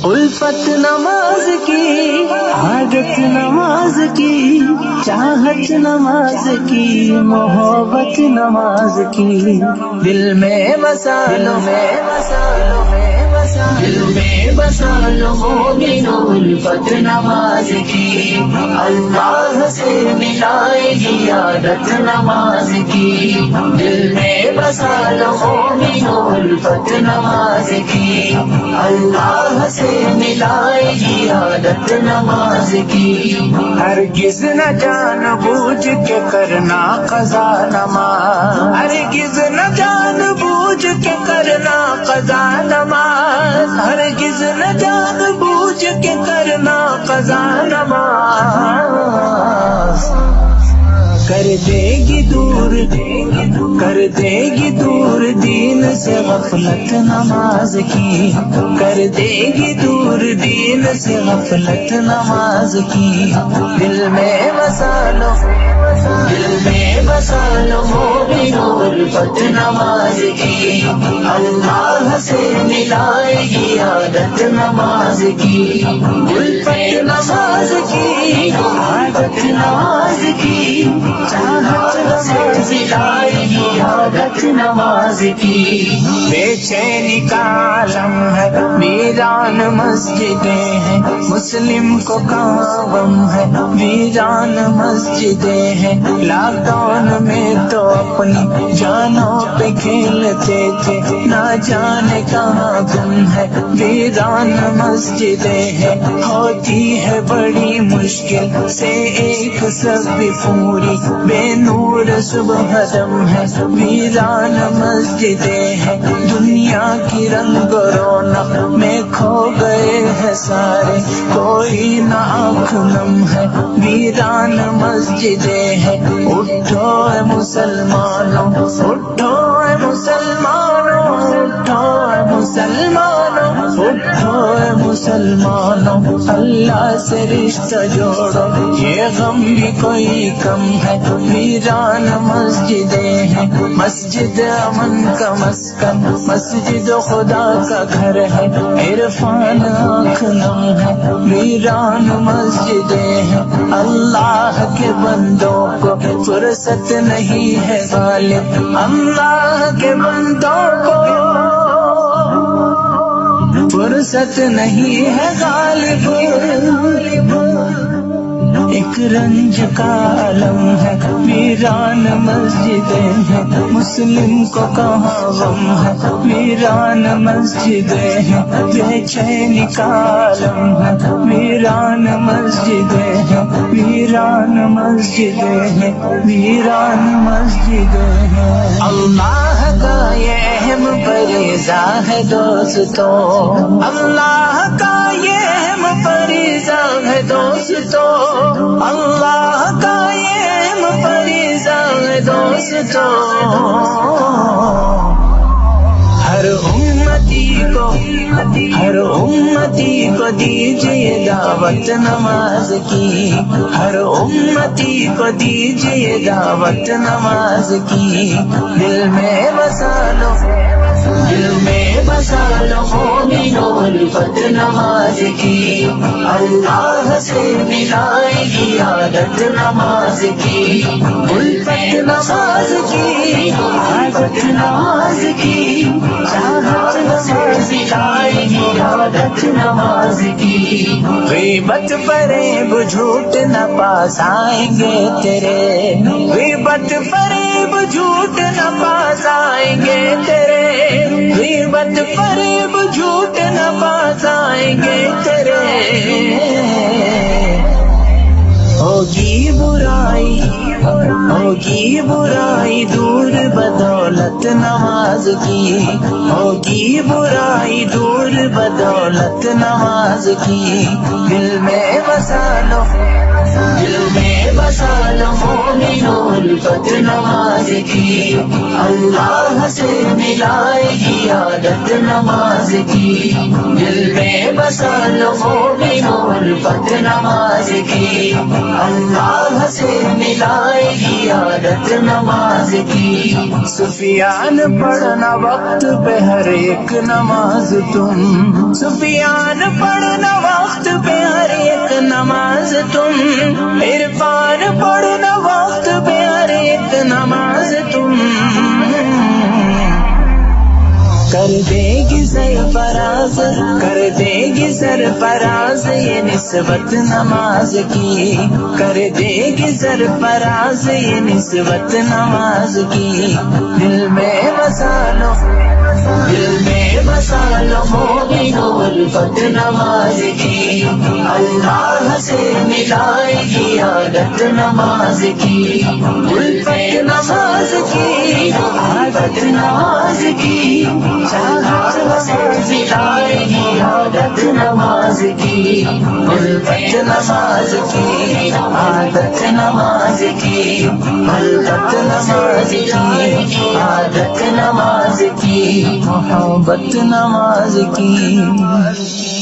الفت نماز کی، عادت نماز کی، چاہت نماز کی، محبت نماز کی، دل میں بسا لو، دل میں بسا لو مومنو الفت نماز کی، اللہ سے ملائے گی عادت نماز کی، دل میں بسا لو مومنو الفت نماز کی، اللہ سے ملائے گی عادت نماز کی، ہرگز نہ جان بوجھ کے کرنا قضا نماز، ہرگز نہ جان بوجھ کے کرنا قضا نماز، ہرگز نہ جان بوجھ کے کرنا قضا نماز، کر دے گی دور، کر دے گی دور دین سے غفلت نماز کی، کر دے گی دور دین سے غفلت نماز کی، دل میں بسا لو، دل میں بسا لو مومنو الفت نماز کی، اللہ سے ملائے گی عادت نماز کی، الفت نماز کی، عادت نماز کی، چاہت نماز لائے گی عادت نماز کی، بے چینی کا عالم ہے، ویران مسجدیں ہیں، مسلم کو کہاں غم ہے، ویران مسجدیں ہیں، لاک ڈاؤن میں تو اپنی جانوں پہ کھیلتے تھے، نہ جانے کہاں گم ہے، ویران مسجدیں ہیں، ہوتی ہے بڑی مشکل سے ایک سب پوری، بے نور صبح دم ہے، ویران مسجدیں ہیں، دنیا کی رنگ و رونق میں کھو گئے ہیں سارے، کوئی نہ آنکھ نم ہے، ویران مسجدیں ہیں، اٹھو اے مسلمانوں، اٹھو اے مسلمانوں، اٹھو اے مسلمانوں، اٹھو اے مسلمانوں، اللہ سے رشتہ جوڑو، یہ غم بھی کوئی کم ہے، ویران مسجدیں ہیں، مسجد امن کا مسکن، مسجد خدا کا گھر ہے، عرفان آنکھ نم ہے، ویران مسجدیں ہیں، اللہ کے بندوں کو فرصت نہیں ہے غالب، اللہ کے بندوں کو فرصت نہیں ہے غالب، ایک رنج کا عالم ہے، ویران مسجدیں ہیں، مسلم کو کہاں غم ہے، ویران مسجدیں ہیں، بے چینی کا عالم ہے، ویران مسجدیں ہیں، ویران مسجدیں ہیں، ویران مسجدیں ہیں، اللہ کا یہ اہم فریضہ ہے دوستو، اللہ کا یہ اہم فریضہ ہے دوستو، اللہ کا یہ اہم فریضہ ہے دوستو، ہر امتی کو دیجیے دعوت نماز کی، ہر امتی کو دیجیے دعوت نماز کی، دل میں بسا لو، دل میں بسا لو مومنو الفت نماز کی، اللہ سے ملائے گی عادت نماز کی، الفت نماز کی، عادت نماز کی، چاہت نماز لائے گی عادت نماز کی، غیبت فریب جھوٹ نہ پاس آئیں گے تیرے، غیبت فریب جھوٹ نہ پاس آئیں گے تیرے، غیبت فریب جھوٹ نہ پاس آئیں گے تیرے، ہوگی برائی دور بدولت نماز کی، ہوگی برائی دور بدولت نماز کی، دل میں بسا لو، دل میں بسال مومنوں الفت نماز کی، اللہ سے ملائے گی عادت نماز کی، دل میں بسال مومنوں الفت نماز کی، اللہ سے ملائے گی عادت نماز کی۔ سفیان پڑھنا وقت پہ ہر ایک نماز تم، سفیان پڑھنا وقت پہ ہر ایک نماز تم، عرفان پڑھنا وقت پہ ہر ایک نماز تم، کر دے گی سرفراز، کر دے گی سرفراز یہ نسبت نماز کی، کر دے گی سرفراز یہ نسبت نماز کی، دل میں بسا لو، دل میں بسا لو مومنوں الفت نماز کی، اللہ سے ملائے گی عادت نماز کی، الفت نماز کی، عادت نماز کی، چاہت سے ملائے گی عادت نماز کی، الفت نماز کی، عادت نماز کی، الفت نماز کی، عادت نماز کی، محبت نماز کی۔